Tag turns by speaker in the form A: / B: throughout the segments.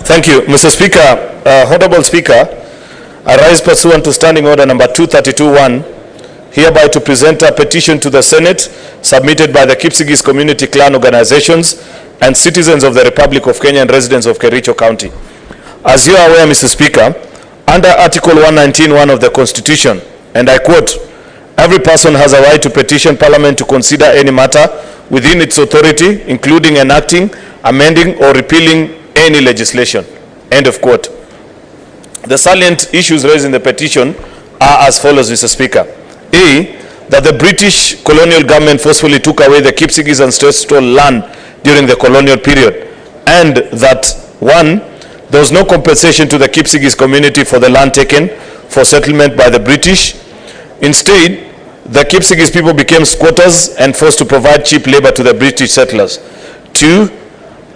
A: Thank you, Mr. Speaker. Honorable Speaker, I rise pursuant to Standing Order number 232-1, hereby to present a petition to the Senate submitted by the Kipsigis community clan organizations and citizens of the Republic of Kenya and residents of Kericho County. As you are aware, Mr. Speaker, under Article 119(1) of the Constitution, and I quote, "Every person has a right to petition Parliament to consider any matter within its authority, including enacting, amending, or repealing any legislation." End of quote. The salient issues raised in the petition are as follows, Mr. Speaker. A, that the British colonial government forcefully took away the Kipsigis ancestral land during the colonial period, and that 1, there was no compensation to the Kipsigis community for the land taken for settlement by the British. Instead, the Kipsigis people became squatters and forced to provide cheap labor to the British settlers. 2,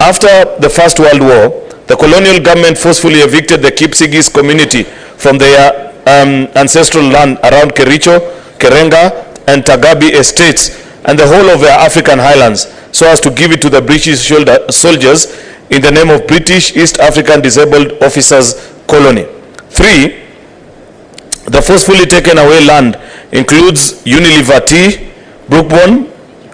A: after the First World War, the colonial government forcefully evicted the Kipsigis community from their ancestral land around Kericho, Kerenga, and Tagabi estates and the whole of their African highlands, so as to give it to the British soldiers in the name of British East African Disabled Officers Colony. 3, the forcefully taken away land includes Unilever Tea, Brookborn,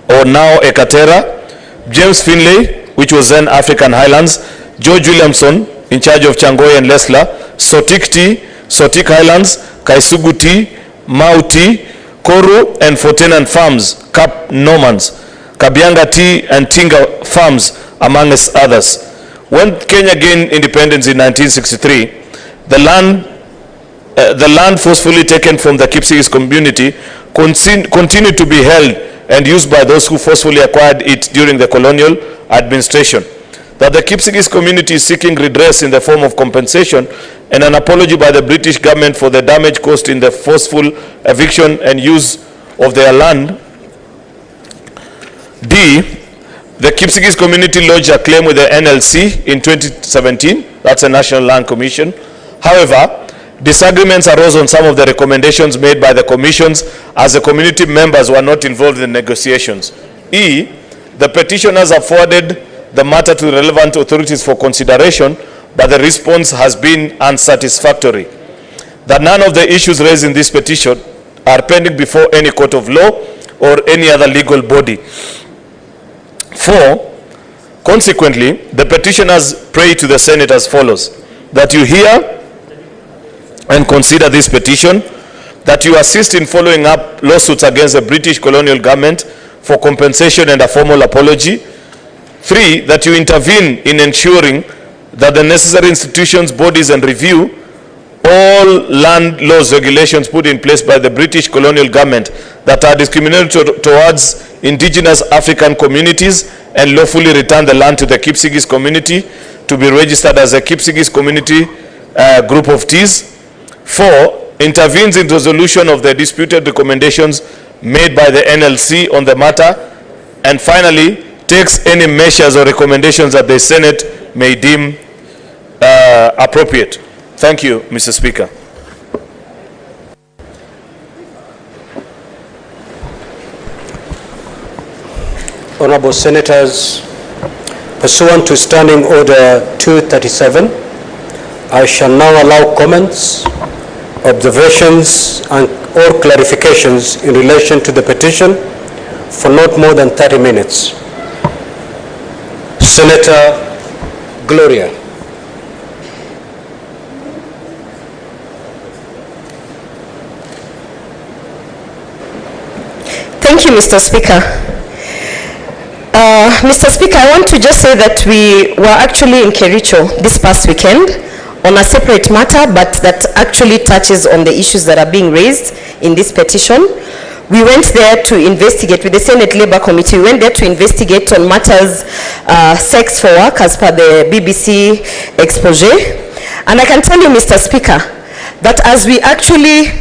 A: or now Ekatera, James Finlay, which was then African Highlands, George Williamson, in charge of Changoy and Lesla, Sotik Tea, Sotik Highlands, Kaisugu Tea, Mau Tea, Koru and Fortenan Farms, Cap Normans, Kabianga Tea and Tinga Farms, among others. When Kenya gained independence in 1963, the land forcefully taken from the Kipsigis community continued to be held and used by those who forcefully acquired it during the colonial administration. That the Kipsigis community is seeking redress in the form of compensation and an apology by the British government for the damage caused in the forceful eviction and use of their land. D, the Kipsigis community lodged a claim with the NLC in 2017, that's a National Land Commission. However, disagreements arose on some of the recommendations made by the commissions as the community members were not involved in negotiations. E, the petitioners have forwarded the matter to relevant authorities for consideration, but the response has been unsatisfactory. That none of the issues raised in this petition are pending before any court of law or any other legal body. 4, consequently, the petitioners pray to the Senate as follows: that you hear and consider this petition, that you assist in following up lawsuits against the British colonial government for compensation and a formal apology. 3, that you intervene in ensuring that the necessary institutions, bodies, and review all land laws, regulations put in place by the British colonial government that are discriminatory towards indigenous African communities and lawfully return the land to the Kipsigis community to be registered as a Kipsigis community group of Ts. 4, intervenes in resolution of the disputed recommendations made by the NLC on the matter. And finally, takes any measures or recommendations that the Senate may deem appropriate. Thank you, Mr. Speaker.
B: Honorable Senators, pursuant to Standing Order 237, I shall now allow comments, observations, or clarifications in relation to the petition for not more than 30 minutes. Senator Gloria.
C: Thank you, Mr. Speaker. Mr. Speaker, I want to just say that we were actually in Kericho this past weekend on a separate matter, but that actually touches on the issues that are being raised in this petition. We went there to investigate with the Senate Labour Committee. We went there to investigate on matters sex for work as per the BBC expose. And I can tell you, Mr. Speaker, that as we actually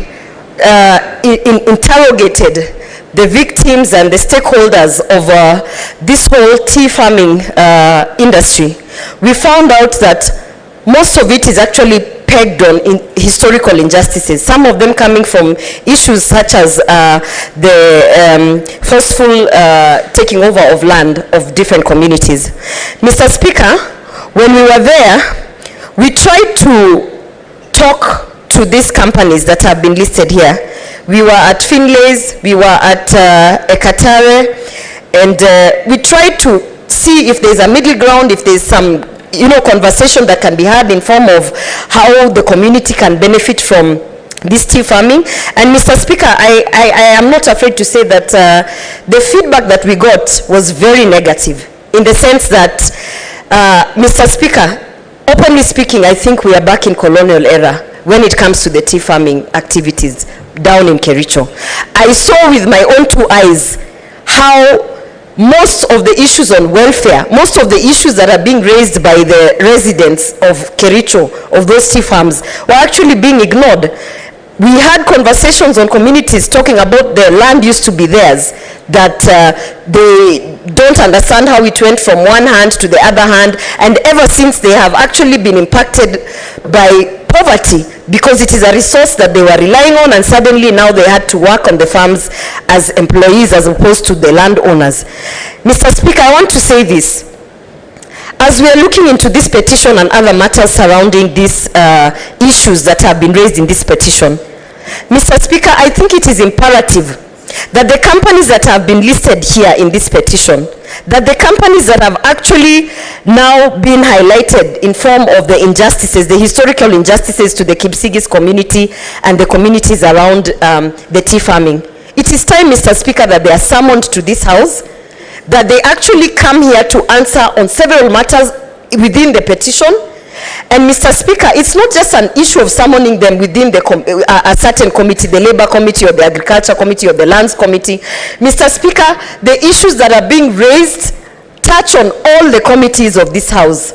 C: interrogated the victims and the stakeholders of this whole tea farming industry, we found out that most of it is actually pegged on historical injustices, some of them coming from issues such as the forceful taking over of land of different communities. Mr. Speaker, when we were there, we tried to talk to these companies that have been listed here. We were at Finlay's, we were at Ekatare, and we tried to see if there's a middle ground, if there's some conversation that can be had in form of how the community can benefit from this tea farming. And Mr. Speaker, I am not afraid to say that the feedback that we got was very negative, in the sense that, Mr. Speaker, openly speaking, I think we are back in colonial era when it comes to the tea farming activities down in Cheruiyot. I saw with my own two eyes how most of the issues on welfare, most of the issues that are being raised by the residents of Cheruiyot, of those tea farms, were actually being ignored. We had conversations on communities talking about the land used to be theirs, that they don't understand how it went from one hand to the other hand, and ever since they have actually been impacted by poverty, because it is a resource that they were relying on, and suddenly now they had to work on the farms as employees as opposed to the landowners. Mr. Speaker, I want to say this. As we are looking into this petition and other matters surrounding these issues that have been raised in this petition, Mr. Speaker, I think it is imperative that the companies that have been listed here in this petition, that the companies that have actually now been highlighted in form of the injustices, the historical injustices to the Kipsigis community and the communities around the tea farming, it is time, Mr. Speaker, that they are summoned to this house, that they actually come here to answer on several matters within the petition. And Mr. Speaker, it's not just an issue of summoning them within a certain committee, the Labor Committee or the Agriculture Committee or the Lands Committee. Mr. Speaker, the issues that are being raised touch on all the committees of this House.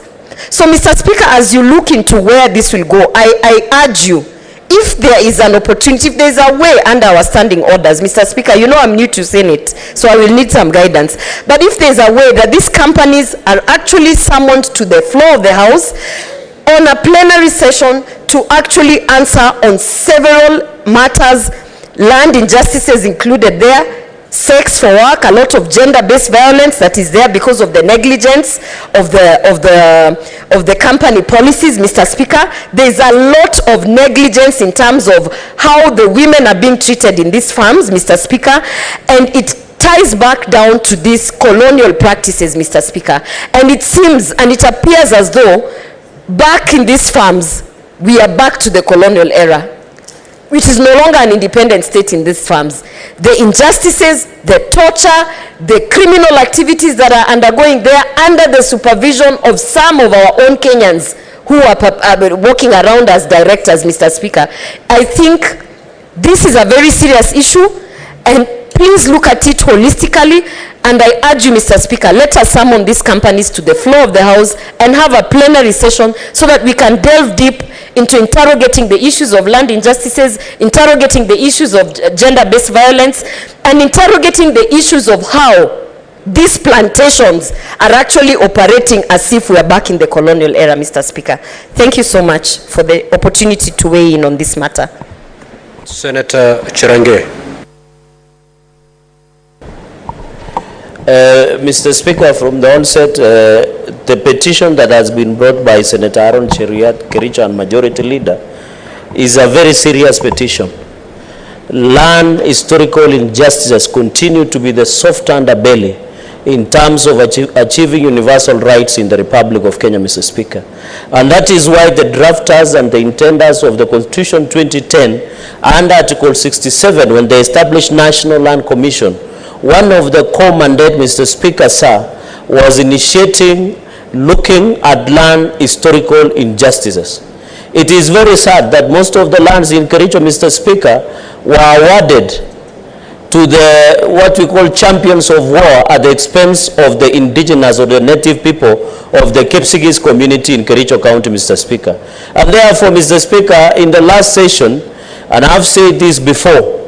C: So, Mr. Speaker, as you look into where this will go, I urge you, if there is an opportunity, if there is a way under our standing orders, Mr. Speaker, you know I'm new to Senate, so I will need some guidance. But if there is a way that these companies are actually summoned to the floor of the House on a plenary session to actually answer on several matters, land injustices included there, sex for work, a lot of gender-based violence that is there because of the negligence of the company policies, Mr. Speaker. There's a lot of negligence in terms of how the women are being treated in these farms, Mr. Speaker, and it ties back down to these colonial practices, Mr. Speaker. And it seems and it appears as though back in these farms, we are back to the colonial era, which is no longer an independent state in these farms. The injustices, the torture, the criminal activities that are undergoing there under the supervision of some of our own Kenyans who are walking around as directors, Mr. Speaker. I think this is a very serious issue, and please look at it holistically. And I urge you, Mr. Speaker, let us summon these companies to the floor of the House and have a plenary session so that we can delve deep into interrogating the issues of land injustices, interrogating the issues of gender-based violence, and interrogating the issues of how these plantations are actually operating as if we are back in the colonial era, Mr. Speaker. Thank you so much for the opportunity to weigh in on this matter.
B: Senator Cheruiyot.
D: Mr. Speaker, from the onset, the petition that has been brought by Senator Aaron Cheruiyot, Kericho and Majority Leader, is a very serious petition. Land historical injustices continue to be the soft underbelly in terms of achieving universal rights in the Republic of Kenya, Mr. Speaker. And that is why the drafters and the intenders of the Constitution 2010 and Article 67, when they established National Land Commission, one of the core mandate, Mr. Speaker, sir, was initiating looking at land historical injustices. It is very sad that most of the lands in Kericho, Mr. Speaker, were awarded to the what we call champions of war at the expense of the indigenous or the native people of the Kipsigis community in Kericho County, Mr. Speaker. And therefore, Mr. Speaker, in the last session, and I've said this before,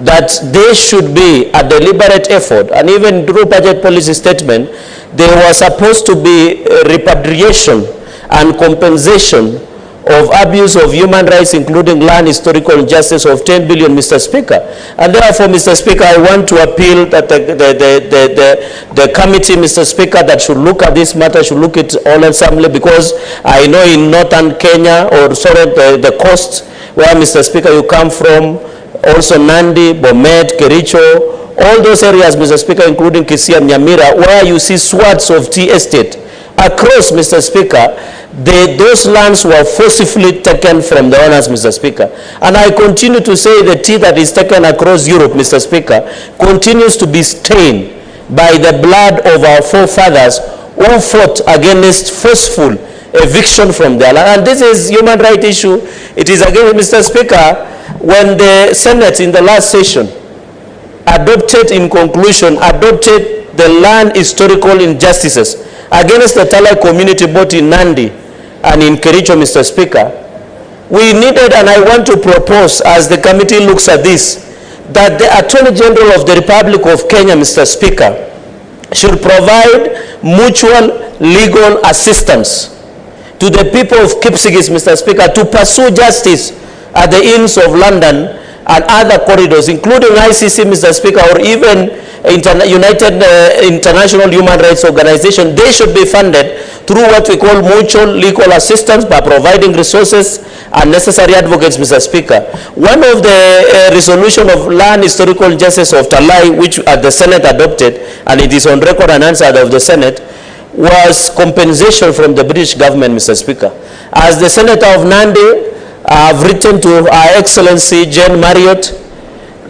D: that there should be a deliberate effort, and even through budget policy statement, there was supposed to be repatriation and compensation of abuse of human rights, including land historical injustice of 10 billion, Mr. Speaker. And therefore, Mr. Speaker, I want to appeal that the committee, Mr. Speaker, that should look at this matter, should look at it all ensemble, because I know in northern Kenya, or sorry, the coast where, Mr. Speaker, you come from, also Nandi, Bomet, Kericho, all those areas, Mr. Speaker, including Kisii and Nyamira, where you see swaths of tea estate across, Mr. Speaker, those lands were forcibly taken from the owners, Mr. Speaker. And I continue to say the tea that is taken across Europe, Mr. Speaker, continues to be stained by the blood of our forefathers who fought against forceful eviction from their land. And this is human rights issue. It is again, Mr. Speaker, when the Senate in the last session adopted, in conclusion, adopted the land historical injustices against the Talai community both in Nandi and in Kericho, Mr. Speaker, we needed, and I want to propose, as the committee looks at this, that the Attorney General of the Republic of Kenya, Mr. Speaker, should provide mutual legal assistance to the people of Kipsigis, Mr. Speaker, to pursue justice at the Inns of London and other corridors, including ICC, Mr. Speaker, or even United International Human Rights Organization. They should be funded through what we call mutual legal assistance by providing resources and necessary advocates, Mr. Speaker. One of the resolution of land historical injustice of Talai, which the Senate adopted, and it is on record and answered of the Senate, was compensation from the British government, Mr. Speaker. As the Senator of Nandi, I have written to Her Excellency Jane Marriott,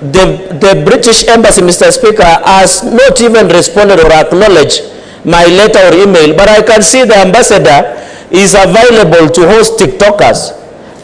D: the British Embassy, Mr. Speaker, has not even responded or acknowledged my letter or email, but I can see the ambassador is available to host TikTokers,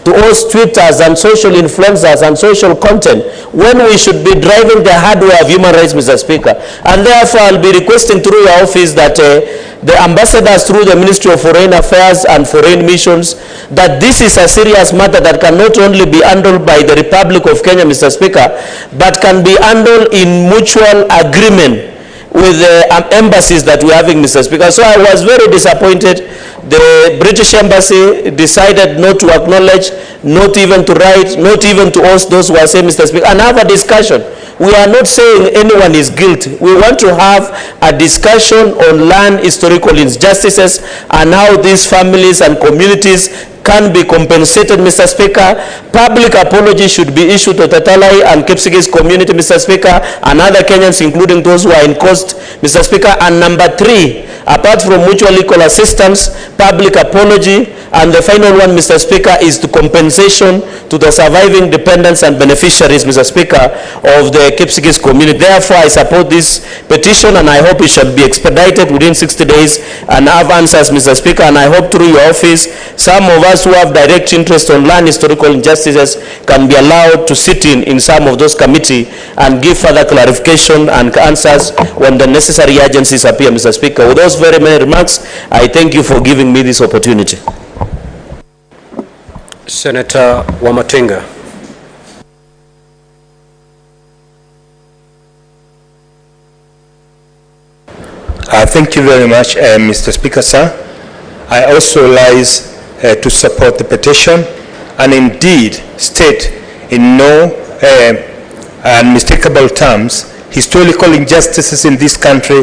D: to host Twitters and social influencers and social content, when we should be driving the hardware of human rights, Mr. Speaker. And therefore, I'll be requesting through your office that the ambassadors through the Ministry of Foreign Affairs and Foreign Missions, that this is a serious matter that can not only be handled by the Republic of Kenya, Mr. Speaker, but can be handled in mutual agreement with the embassies that we're having, Mr. Speaker. So I was very disappointed. The British Embassy decided not to acknowledge, not even to write, not even to host those who are saying, Mr. Speaker, and have a discussion. We are not saying anyone is guilty. We want to have a discussion on land historical injustices and how these families and communities can be compensated, Mr. Speaker. Public apology should be issued to the Talai and Kipsigis community, Mr. Speaker, and other Kenyans, including those who are in coast, Mr. Speaker. And number 3, apart from mutual legal assistance, public apology, and the final one, Mr. Speaker, is the compensation to the surviving dependents and beneficiaries, Mr. Speaker, of the Kipsigis community. Therefore, I support this petition, and I hope it shall be expedited within 60 days and have answers, Mr. Speaker. And I hope through your office, some of us who have direct interest on land historical injustices can be allowed to sit in some of those committees and give further clarification and answers when the necessary agencies appear, Mr. Speaker. With those very many remarks, I thank you for giving me this opportunity.
B: Senator Wamatenga.
E: Thank you very much, Mr. Speaker, sir. I also rise to support the petition and indeed state in no unmistakable terms historical injustices in this country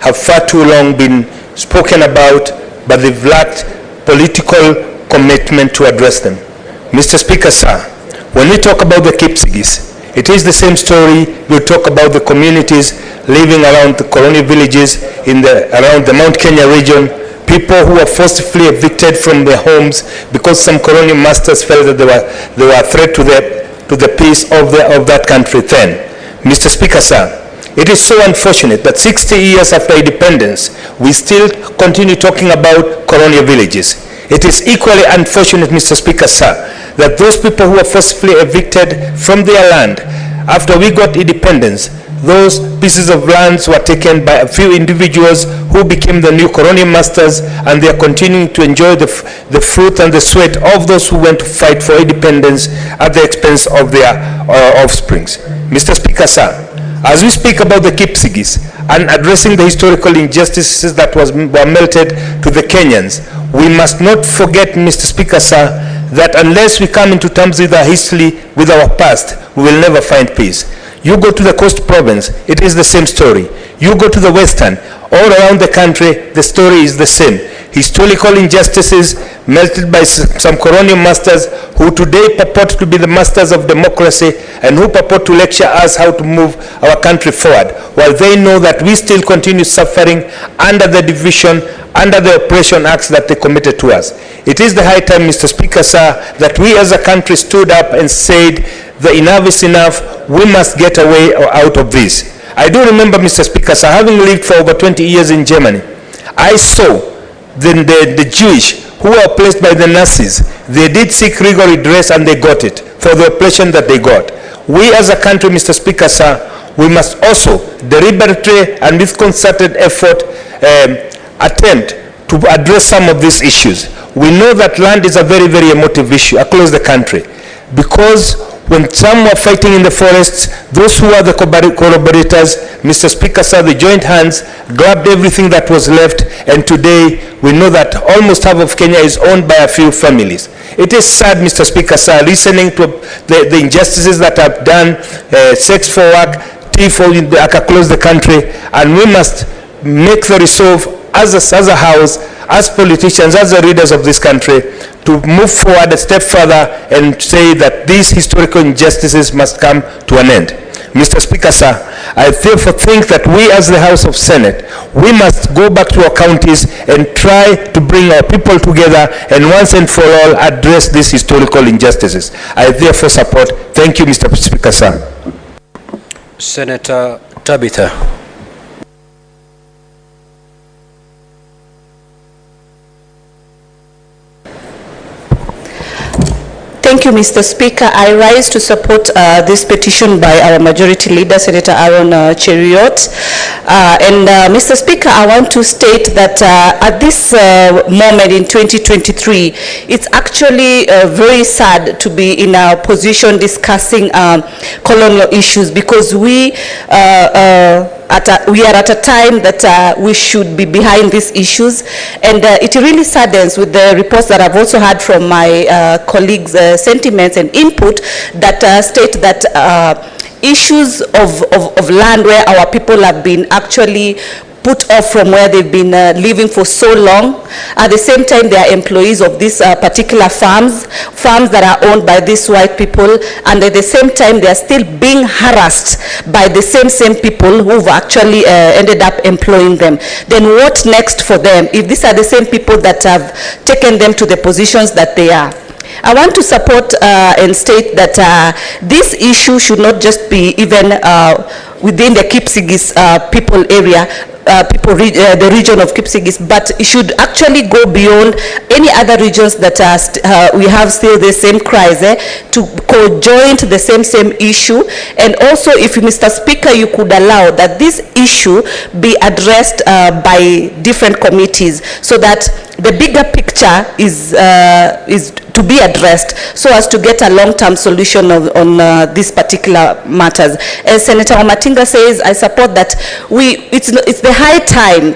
E: have far too long been spoken about, but they've lacked political commitment to address them. Mr. Speaker, sir, when we talk about the Kipsigis, it is the same story. We talk about the communities living around the colonial villages around the Mount Kenya region, people who were forcibly evicted from their homes because some colonial masters felt that they were a threat to the peace of that country then. Mr. Speaker, sir, it is so unfortunate that 60 years after independence, we still continue talking about colonial villages. It is equally unfortunate, Mr. Speaker, sir, that those people who were forcibly evicted from their land after we got independence, those pieces of lands were taken by a few individuals who became the new colonial masters, and they are continuing to enjoy the fruit and the sweat of those who went to fight for independence at the expense of their offsprings. Mr. Speaker, sir, as we speak about the Kipsigis and addressing the historical injustices that were melted to the Kenyans, we must not forget, Mr. Speaker, sir, that unless we come into terms with our history, with our past, we will never find peace. You go to the Coast Province, it is the same story. You go to the Western, all around the country, the story is the same. Historical injustices melted by some colonial masters who today purport to be the masters of democracy and who purport to lecture us how to move our country forward, while they know that we still continue suffering under the division, under the oppression acts that they committed to us. It is the high time, Mr. Speaker, sir, that we as a country stood up and said, the enough is enough, we must get away out of this. I do remember, Mr. Speaker, sir, having lived for over 20 years in Germany, I saw the Jewish who were placed by the Nazis. They did seek legal redress and they got it for the oppression that they got. We as a country, Mr. Speaker, sir, we must also deliberately and with concerted effort attempt to address some of these issues. We know that land is a very, very emotive issue across the country, because when some were fighting in the forests, those who are the collaborators, Mr. Speaker, sir, they joined hands, grabbed everything that was left, and today we know that almost half of Kenya is owned by a few families. It is sad, Mr. Speaker, sir, listening to the injustices that have done, sex for work, thief across the country, and we must make the resolve as a house, as politicians, as the leaders of this country, to move forward a step further and say that these historical injustices must come to an end. Mr. Speaker, sir, I therefore think that we as the House of Senate, we must go back to our counties and try to bring our people together and once and for all address these historical injustices. I therefore support. Thank you, Mr. Speaker, sir.
B: Senator Tabitha.
C: Thank you, Mr. Speaker. I rise to support this petition by our Majority Leader, Senator Cheruiyot. Mr. Speaker, I want to state that at this moment in 2023, it's actually very sad to be in our position discussing colonial issues, because we are at a time that we should be behind these issues, and it really saddens with the reports that I've also had from my colleagues' sentiments and input that state that issues of land where our people have been actually put off from where they've been living for so long. At the same time, they are employees of these particular farms that are owned by these white people, and at the same time, they are still being harassed by the same people who've actually ended up employing them. Then what next for them if these are the same people that have taken them to the positions that they are? I want to support and state that this issue should not just be even within the Kipsigis people area, the region of Kipsigis, but it should actually go beyond any other regions that we have still the same crisis, to co-join the same issue. And also, if Mr. Speaker, you could allow that this issue be addressed by different committees, so that the bigger picture is to be addressed, so as to get a long-term solution on these particular matters. As Senator Omatinga says, I support that it's the high time,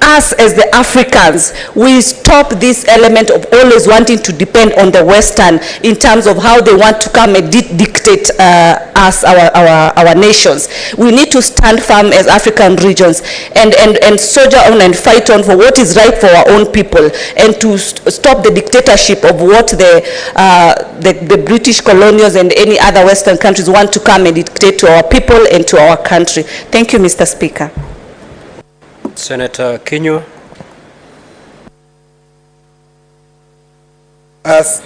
C: us as the Africans, we stop this element of always wanting to depend on the Western in terms of how they want to come and dictate us, our nations. We need to stand firm as African regions and soldier on and fight on for what is right for our own people, and to stop the dictatorship of what the British colonials and any other Western countries want to come and dictate to our people and to our country. Thank you, Mr. Speaker.
B: Senator Kinyo.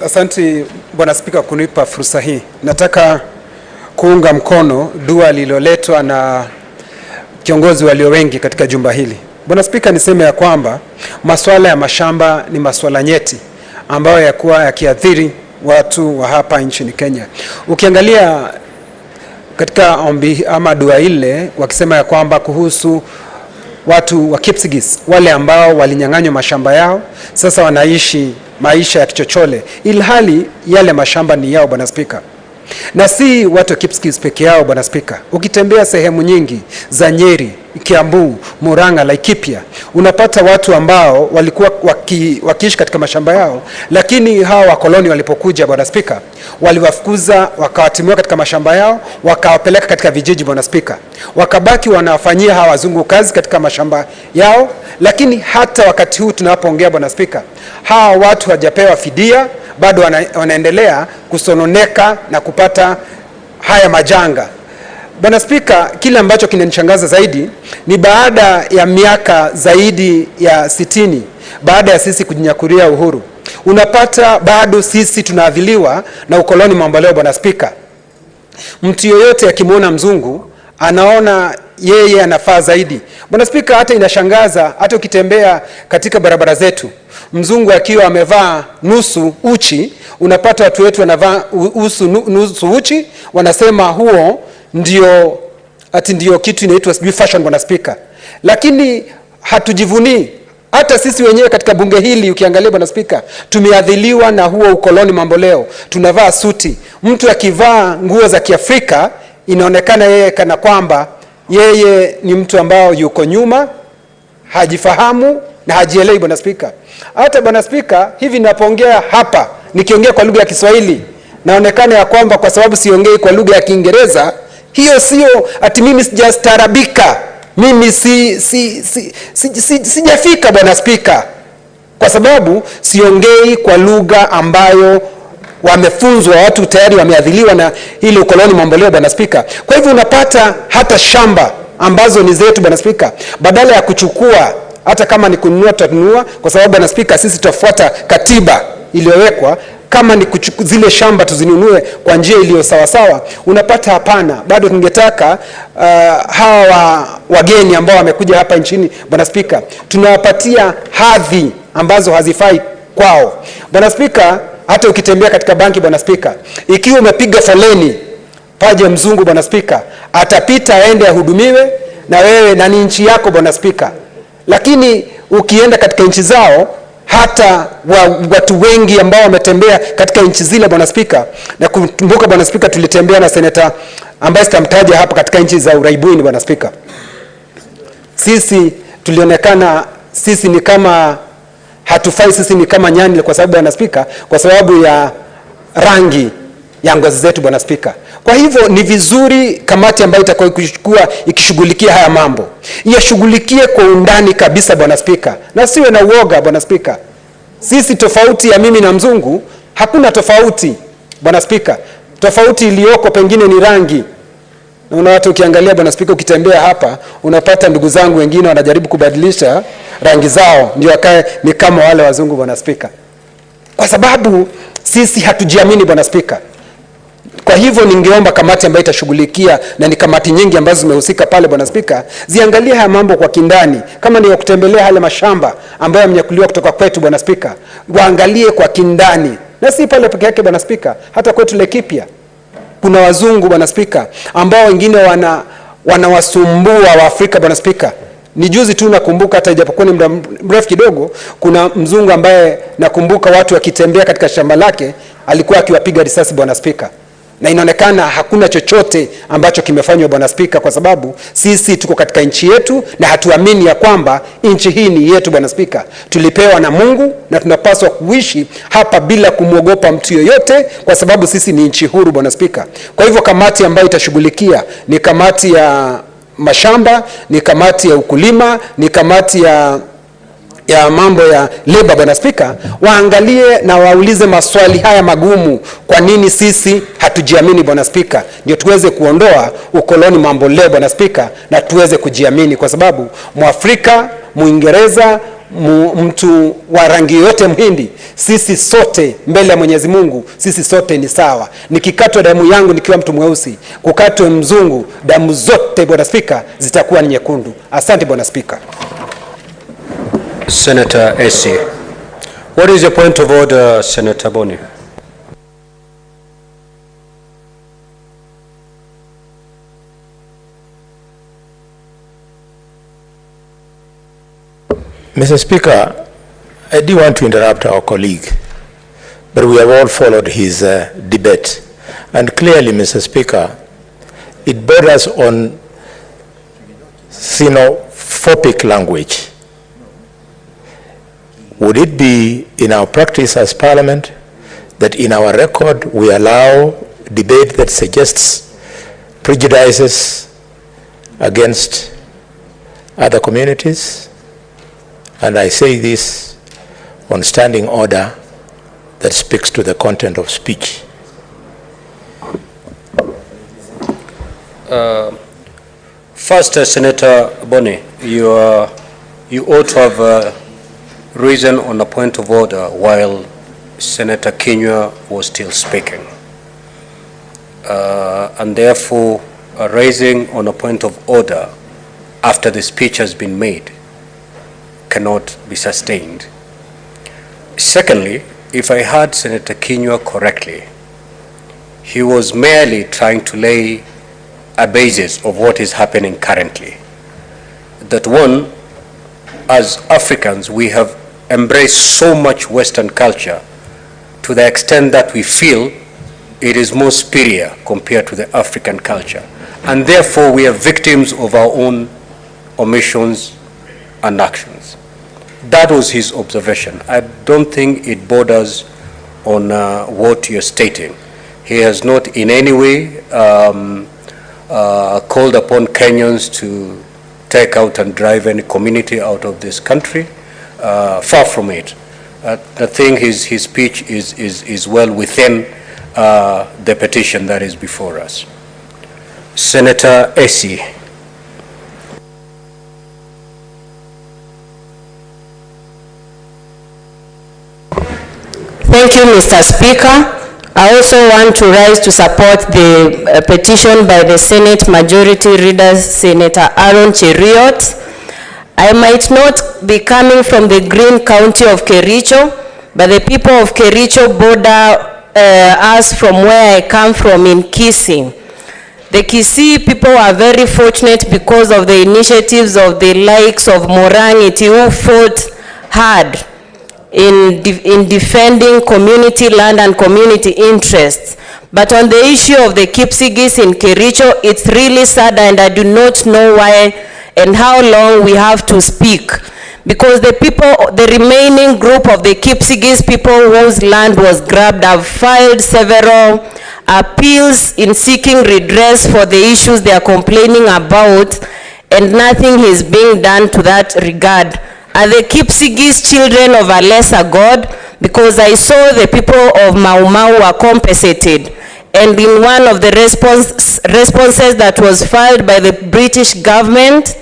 F: Asante Bwana Spika kunipa fursa hii. Nataka kuunga mkono dua lililoletwa na kiongozi walio wengi katika jumba hili. Bwana Spika, niseme ya kwamba masuala ya mashamba ni masuala nyeti ambayo yakuwa yakiathiri watu wa hapa nchini Kenya. Ukiangalia katika ombi ama dua ile, wakisema ya kwamba kuhusu watu wa Kipsigis, wale ambao walinyang'anywa mashamba yao, sasa wanaishi maisha ya kichochole, ilhali yale mashamba ni yao, Bwana Spika. Na si watu wa Kipsigis peke yao, Bwana Spika. Ukitembea sehemu nyingi za Nyeri, Kiambu, Murang'a, Laikipia, unapata watu ambao walikuwa wakiishi katika mashamba yao, lakini hawa wakoloni walipokuja, Bwana Spika, waliwafukuza, wakawatimua katika mashamba yao, wakawapeleka katika vijiji, Bwana Spika. Wakabaki wanawafanyia hawa wazungu kazi katika mashamba yao, lakini hata wakati huu tunapoongea, Bwana Spika, hawa watu hawajapewa fidia, bado wanaendelea kusononeka na kupata haya majanga. Bwana Spika, kile ambacho kinanishangaza zaidi ni baada ya miaka zaidi ya 60 baada ya sisi kujinyakulia uhuru, unapata bado sisi tunaadhiliwa na ukoloni mamboleo, Bwana Spika. Mtu yoyote akimwona mzungu anaona yeye anafaa zaidi. Bwana Spika, hata inashangaza, hata ukitembea katika barabara zetu, mzungu akiwa amevaa nusu uchi, unapata watu wetu wanavaa nusu uchi, wanasema huo ndio kitu inaitwa fashion, Bwana Spika. Lakini hatujivunii. Hata sisi wenyewe katika bunge hili ukiangalia, Bwana Spika, tumeadhiliwa na huo ukoloni mamboleo. Tunavaa suti. Mtu akivaa nguo za Kiafrika inaonekana yeye kana kwamba yeye ni mtu ambao yuko nyuma, hajifahamu na hajielewi, Bwana Spika. Hata Bwana Spika, hivi ninapoongea hapa nikiongea kwa lugha ya Kiswahili, naonekana ya kwamba kwa sababu siongei kwa lugha ya Kiingereza, hiyo sio ati mimi sijastaarabika, mimi sijafika, Bwana Spika, kwa sababu siongei kwa lugha ambayo wamefunzwa, watu tayari wameadhiliwa na ile ukoloni mamboleo, Bwana Spika. Kwa hivyo unapata hata shamba ambazo ni zetu, Bwana Spika, badala ya kuchukua, hata kama ni kununua tutanunua, kwa sababu Bwana Spika sisi tutafuata katiba iliyowekwa, kama ni zile shamba tuzinunue kwa njia iliyo sawa sawa, unapata hapana. Bado tungetaka hawa wageni ambao wamekuja hapa nchini, Bwana Spika, tunawapatia hadhi ambazo hazifai kwao. Bwana Spika, hata ukitembea katika banki, Bwana Spika, ikiwa umepiga foleni, paje mzungu, Bwana Spika, atapita aende ahudumiwe na wewe na ni nchi yako, Bwana Spika. Lakini ukienda katika nchi zao, hata watu wengi ambao wametembea katika nchi zile, Bwana Spika, na kumbuka, Bwana Spika, tulitembea na seneta ambaye sitamtaja hapa katika nchi za Uraibuni, Bwana Spika. Sisi tulionekana sisi ni kama hatufai, sisi ni kama nyani, kwa sababu, Bwana Spika, kwa sababu ya rangi ya ngozi zetu, Bwana Spika. Kwa hivyo ni vizuri kamati ambayo itakuwa ikishughulikia haya mambo iyashughulikie kwa undani kabisa, Bwana Spika, na siwe na uoga, Bwana Spika. Sisi tofauti ya mimi na mzungu, hakuna tofauti, Bwana Spika. Tofauti iliyoko pengine ni rangi. Na una watu ukiangalia, Bwana Spika, ukitembea hapa unapata ndugu zangu wengine wanajaribu kubadilisha rangi zao ndio wakae ni kama wale wazungu, Bwana Spika, kwa sababu sisi hatujiamini, Bwana Spika. Kwa hivyo ningeomba kamati ambayo itashughulikia, na ni kamati nyingi ambazo zimehusika pale, Bwana Spika, ziangalie haya mambo kwa kindani. Kama ni kutembelea hale mashamba ambayo yamenyakuliwa kutoka kwetu, Bwana Spika, waangalie kwa kindani, na si pale peke yake, Bwana Spika, hata kwetu Laikipia kuna wazungu, Bwana Spika, ambao wengine wanawasumbua wa Afrika, Bwana Spika. Ni juzi tu nakumbuka, hata ijapokuwa ni muda mrefu kidogo, kuna mzungu ambaye nakumbuka watu wakitembea katika shamba lake alikuwa akiwapiga risasi, Bwana Spika. Na inaonekana hakuna chochote ambacho kimefanywa, Bwana Spika, kwa sababu sisi tuko katika nchi yetu na hatuamini ya kwamba nchi hii ni yetu, Bwana Spika. Tulipewa na Mungu na tunapaswa kuishi hapa bila kumwogopa mtu yoyote, kwa sababu sisi ni nchi huru, Bwana Spika. Kwa hivyo kamati ambayo itashughulikia ni kamati ya mashamba, ni kamati ya ukulima, ni kamati ya mambo ya labor, Bwana Spika, waangalie na waulize maswali haya magumu. Kwa nini sisi hatujiamini, Bwana Spika? Ndio tuweze kuondoa ukoloni mambo leo, Bwana Spika, na tuweze kujiamini, kwa sababu Mwafrika, Muingereza, mtu wa rangi yote, Mhindi, sisi sote mbele ya Mwenyezi Mungu, sisi sote ni sawa. Nikikatwa damu yangu nikiwa mtu mweusi, kukatwe mzungu, damu zote, Bwana Spika, zitakuwa ni nyekundu. Asante, Bwana Spika.
B: Senator Esi. What is your point of order, Senator Boni?
E: Mr. Speaker, I do want to interrupt our colleague, but we have all followed his debate. And clearly, Mr. Speaker, it borders on xenophobic language. would it be in our practice as Parliament that in our record we allow debate that suggests prejudices against other communities? And I say this on standing order that speaks to the content of speech.
B: First, Senator Boni, you ought to have risen on a point of order while Senator Kinyua was still speaking. And therefore, raising on a point of order after the speech has been made cannot be sustained. Secondly, if I heard Senator Kinyua correctly, he was merely trying to lay a basis of what is happening currently. That one, as Africans, we have embraced so much Western culture to the extent that we feel it is more superior compared to the African culture. And therefore, we are victims of our own omissions and actions. That was his observation. I don't think it borders on what you're stating. He has not in any way called upon Kenyans to take out and drive any community out of this country. Far from it. I think his speech is well within the petition that is before us. Senator Esi.
C: Thank you, Mr. Speaker. I also want to rise to support the petition by the Senate Majority Leader, Senator Aaron Cheruiyot. I might not be coming from the green county of Kericho, but the people of Kericho border us from where I come from in Kisii. The Kisii people are very fortunate because of the initiatives of the likes of Morangiti, who fought hard in defending community land and community interests. But on the issue of the Kipsigis in Kericho, it's really sad, and I do not know why and how long we have to speak. Because the people, the remaining group of the Kipsigis people whose land was grabbed, have filed several appeals in seeking redress for the issues they are complaining about, and nothing is being done to that regard. Are the Kipsigis children of a lesser God? Because I saw the people of Mau Mau were compensated. And in one of the responses that was filed by the British government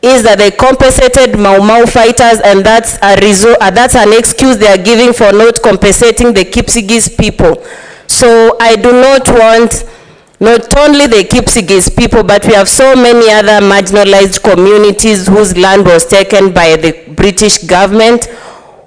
C: is that they compensated Mau Mau fighters, and that's an excuse they are giving for not compensating the Kipsigis people. So I do not want not only the Kipsigis people, but we have so many other marginalized communities whose land was taken by the British government,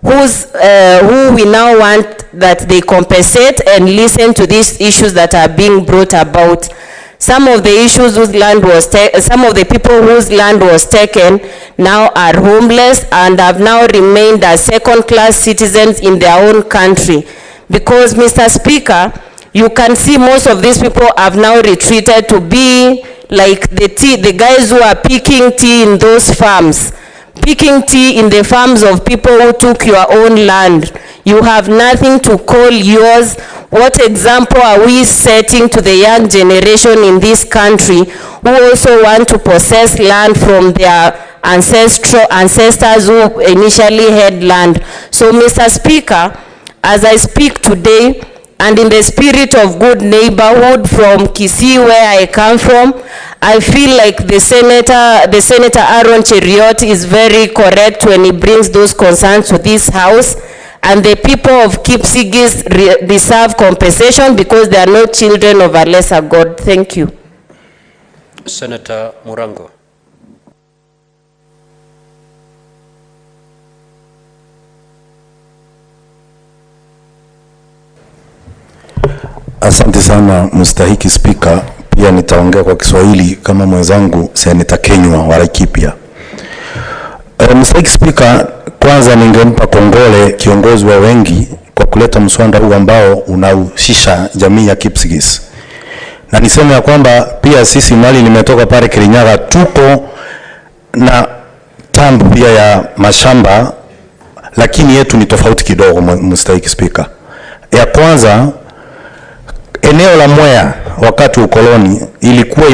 C: who we now want that they compensate and listen to these issues that are being brought about. Some of the issues whose land was some of the people whose land was taken now are homeless and have now remained as second-class citizens in their own country. Because, Mr. Speaker, you can see most of these people have now retreated to be like the guys who are picking tea in those farms. Picking tea in the farms of people who took your own land. You have nothing to call yours. What example are we setting to the young generation in this country who also want to possess land from their ancestors who initially had land? So, Mr. Speaker, as I speak today, and in the spirit of good neighborhood from Kisii, where I come from, I feel like the Senator Aaron Cheruiyot is very correct when he brings those concerns to this house, and the people of Kipsigis deserve compensation because they are not children of a lesser God. Thank you.
B: Senator Murango.
G: Asante sana mstahiki Spika. Pia nitaongea kwa Kiswahili kama mwenzangu Senator Kinyua wa Laikipia. Mstahiki Spika, kwanza ningempa kongole kiongozi wa wengi kwa kuleta mswada huu ambao unahusisha jamii ya Kipsigis. Na niseme ya kwamba pia sisi mali nimetoka pale Kirinyaga, tuko na tambu pia ya mashamba lakini yetu ni tofauti kidogo, mstahiki Spika. Ya kwanza, eneo la Mwea wakati ukoloni ilikuwa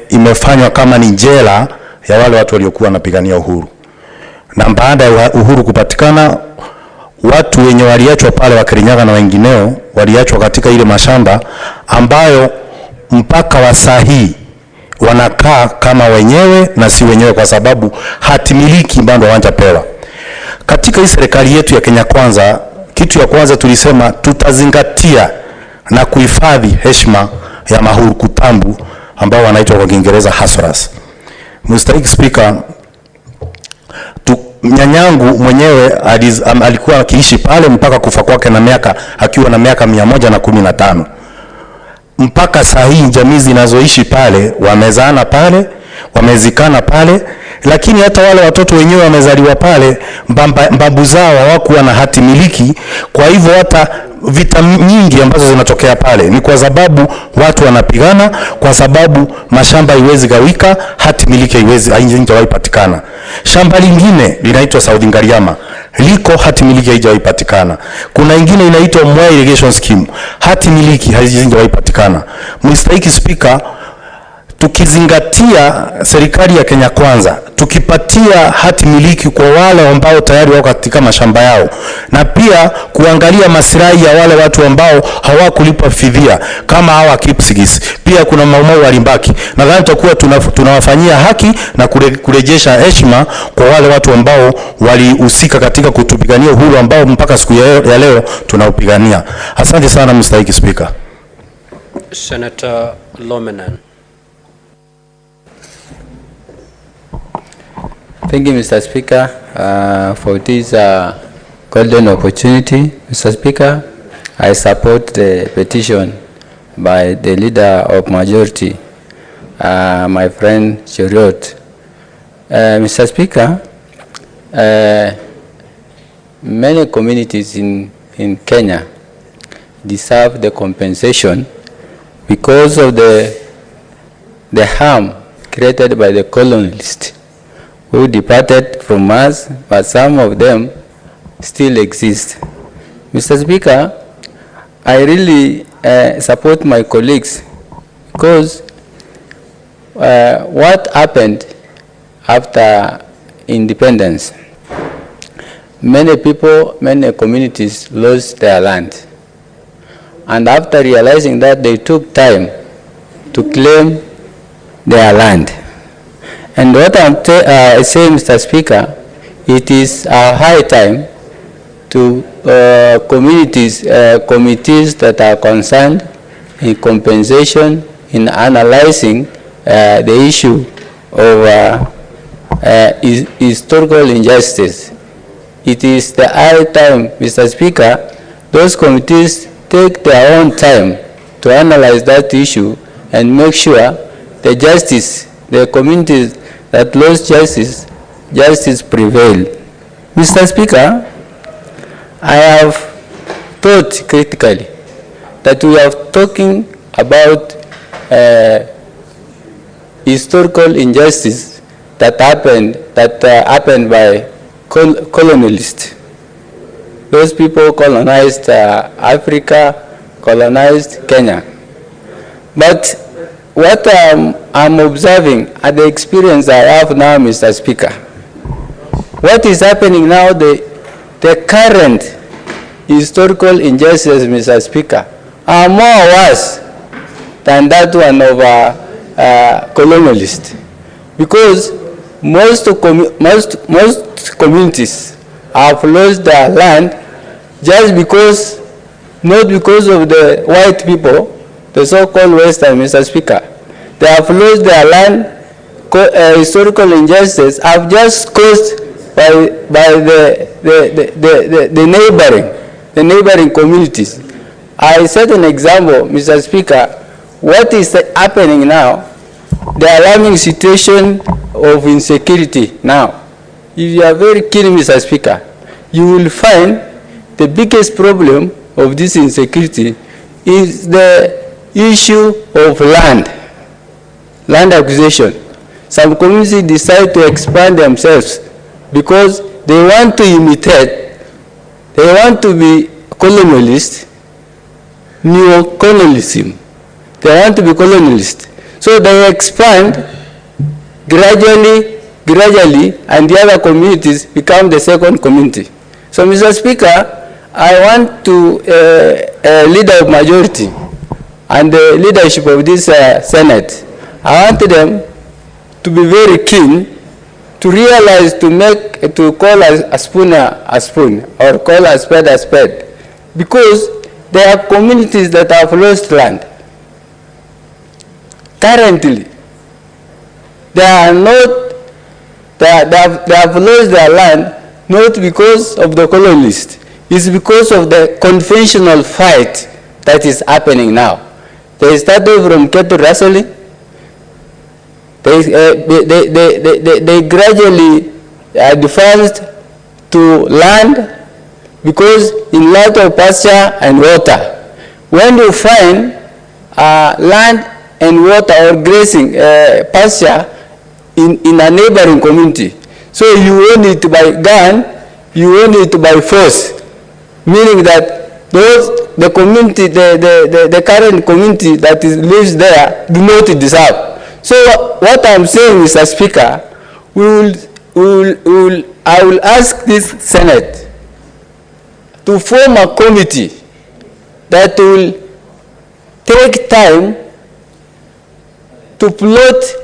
G: imefanywa kama ni jela ya wale watu waliokuwa wanapigania uhuru. Na baada ya uhuru kupatikana, watu wenye waliachwa pale wa Kirinyaga na wengineo waliachwa katika ile mashamba ambayo mpaka wa saa hii wanakaa kama wenyewe na si wenyewe, kwa sababu hati miliki bado hawajapewa. Katika hii serikali yetu ya Kenya Kwanza, kitu ya kwanza tulisema tutazingatia na kuhifadhi heshima ya mahuru kutambu ambao wanaitwa kwa Kiingereza hustlers. Mstahiki Speaker, nyanyangu mwenyewe alikuwa akiishi pale mpaka kufa kwake akiwa na miaka 115. Mpaka saa hii jamii zinazoishi pale wamezaana pale, wamezikana pale, lakini hata wale watoto wenyewe wamezaliwa pale, babu zao hawakuwa na hati miliki. Kwa hivyo hata vita nyingi ambazo zinatokea pale ni kwa sababu watu wanapigana, kwa sababu mashamba haiwezi gawika, hati miliki haijawahi patikana. Shamba lingine linaitwa South Ngariama, liko hati miliki haijawahi patikana. Kuna ingine inaitwa Mwea Irrigation Scheme, hati miliki haijawahi patikana. Mstahiki Speaker, tukizingatia serikali ya Kenya Kwanza, tukipatia hati miliki kwa wale ambao tayari wako katika mashamba yao, na pia kuangalia maslahi ya wale watu ambao hawakulipa fidia kama hawa Kipsigis, pia kuna Maumau walimbaki, nadhani tutakuwa tunawafanyia haki na kurejesha heshima kwa wale watu ambao walihusika katika kutupigania uhuru ambao mpaka siku ya leo tunaupigania. Asante sana Mstahiki Speaker.
B: Senator Lomenan.
H: Thank you, Mr. Speaker, for this golden opportunity. Mr. Speaker, I support the petition by the leader of majority, my friend Cheruiyot. Mr. Speaker, many communities in Kenya deserve the compensation because of the harm created by the colonialists who departed from us, but some of them still exist. Mr. Speaker, I really support my colleagues because what happened after independence, many people, many communities lost their land. And after realizing that, they took time to claim their land. And what I'm saying, Mr. Speaker, it is a high time to committees that are concerned in compensation, in analyzing the issue of historical injustice. It is the high time, Mr. Speaker, those committees take their own time to analyze that issue and make sure the justice, the communities that lost justice prevail. Mr. Speaker, I have thought critically that we are talking about historical injustice that happened by colonialists. Those people colonized Africa, colonized Kenya. But what I'm observing at the experience I have now, Mr. Speaker, what is happening now, the current historical injustices, Mr. Speaker, are more worse than that one of colonialists. Because most communities have lost their land just because, not because of the white people, the so-called Western, Mr. Speaker. They have lost their land. Historical injustice have just caused by the neighboring communities. I set an example, Mr. Speaker. What is happening now? The alarming situation of insecurity now. If you are very keen, Mr. Speaker, you will find the biggest problem of this insecurity is the issue of land acquisition. Some communities decide to expand themselves because they want to imitate they want to be colonialist, neo-colonialism. They want to be colonialist. So they expand gradually, and the other communities become the second community. So, Mr. Speaker, I want to, leader of majority and the leadership of this Senate, I want them to be very keen to realize to call a spoon a spoon, or call a spade, because there are communities that have lost land. Currently, they have lost their land not because of the colonialists. It's because of the conventional fight that is happening now. They started from cattle rustling. They gradually advanced to land, because in lack of pasture and water. When you find land and water or grazing pasture in a neighboring community, so you own it by gun, you own it by force, meaning that the community, the current community that lives there do not deserve. So what I'm saying, Mr. Speaker, I will ask this Senate to form a committee that will take time to plot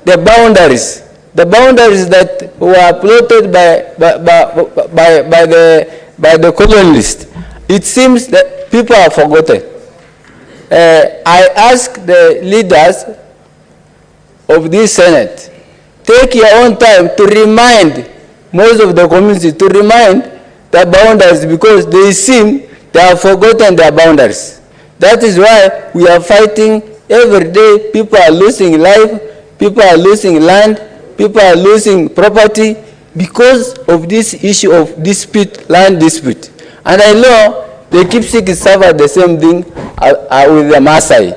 H: the boundaries that were plotted by the colonialists. It seems that people have forgotten. I ask the leaders of this Senate, take your own time to remind most of the community, to remind the boundaries, because they seem they have forgotten their boundaries. That is why we are fighting every day. People are losing life, people are losing land, people are losing property because of this issue of dispute, land dispute. And I know the Kipsigis suffer the same thing with the Maasai.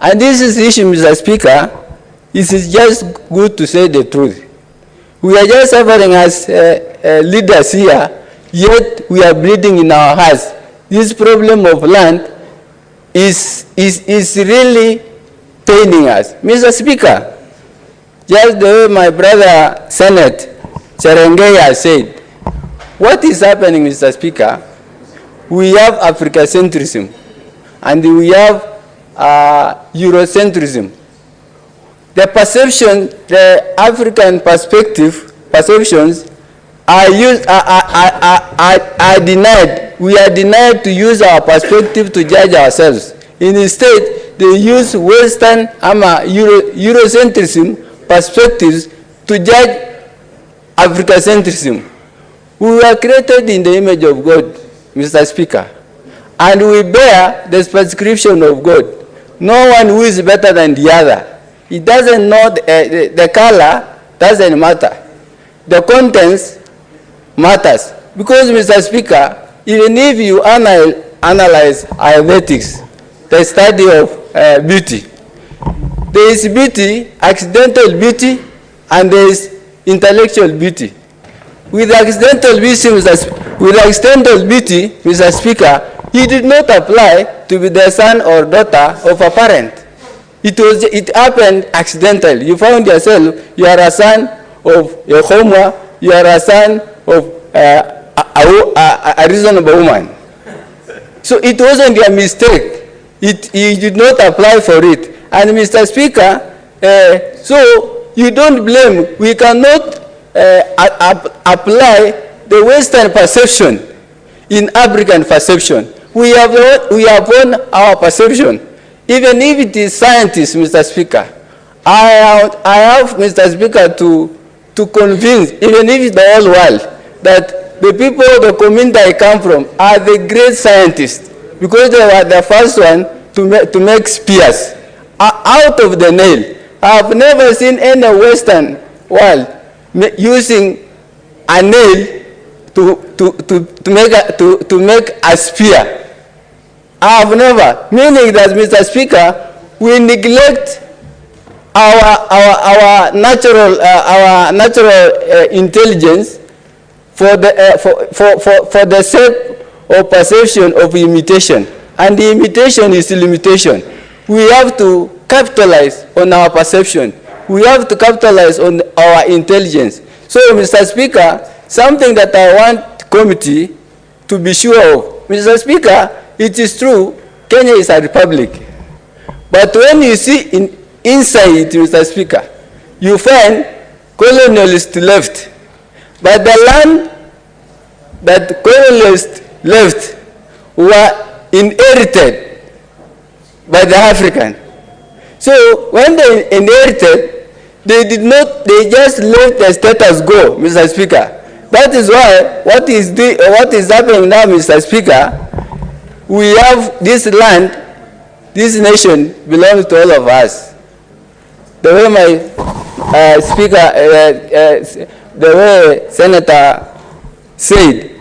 H: And this is the issue, Mr. Speaker. It is just good to say the truth. We are just suffering as leaders here, yet we are bleeding in our hearts. This problem of land is really paining us. Mr. Speaker, just the way my brother Senate Cheruiyot said, what is happening, Mr. Speaker? We have Africacentrism and we have Eurocentrism. The perception, the African perceptions are denied. We are denied to use our perspective to judge ourselves. Instead, they use Western Eurocentrism perspectives to judge Africacentrism. We were created in the image of God, Mr. Speaker, and we bear the prescription of God. No one who is better than the other. It doesn't know the color doesn't matter. The contents matters. Because, Mr. Speaker, even if you analyze aesthetics, the study of beauty, there is beauty, accidental beauty, and there is intellectual beauty. With accidental beauty, Mr. Speaker, he did not apply to be the son or daughter of a parent. It happened accidentally. You found yourself, you are a son of a Homer, you are a son of a reasonable woman. So it wasn't your mistake. You did not apply for it. And Mr. Speaker, so you don't blame. We cannot apply the Western perception in African perception. We have won our perception. Even if it is scientists, Mr. Speaker, I have, Mr. Speaker, to convince, even if it's the whole world, that the people, the community I come from, are the great scientists, because they were the first one to make spears out of the nail. I have never seen any Western world using a nail to make a spear. I have never, meaning that, Mr. Speaker, we neglect our natural intelligence for the sake of perception of imitation. And the imitation is limitation. We have to capitalize on our perception. We have to capitalize on our intelligence. So, Mr. Speaker, something that I want committee to be sure of. Mr. Speaker, it is true, Kenya is a republic. But when you see inside, Mr. Speaker, you find colonialists left. But the land that colonialists left were inherited by the African. So when they inherited, they just let the status go, Mr. Speaker. That is why what is happening now, Mr. Speaker, we have this land, this nation belongs to all of us. The way my the way Senator said,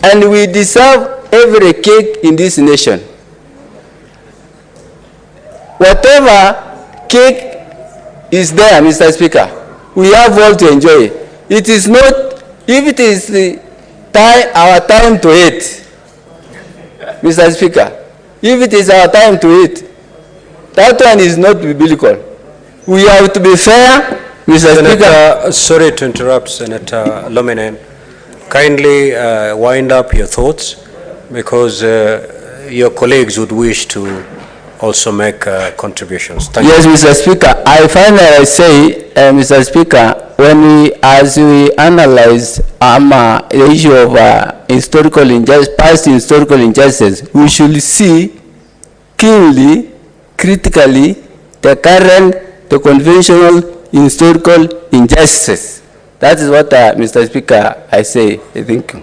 H: and we deserve every cake in this nation. Whatever cake is there, Mr. Speaker, we have all to enjoy. It is not, if it is our time to eat, Mr. Speaker, if it is our time to eat, that one is not biblical. We have to be fair, Mr. Speaker.
B: Sorry to interrupt, Senator Lominen. Kindly wind up your thoughts, because your colleagues would wish to also make contributions. Thank you.
H: Yes, Mr. Speaker. I finally say, Mr. Speaker, as we analyze the issue of past historical injustice, we should see keenly, critically, the current, the conventional historical injustice. That is what, Mr. Speaker, I say. Thank you.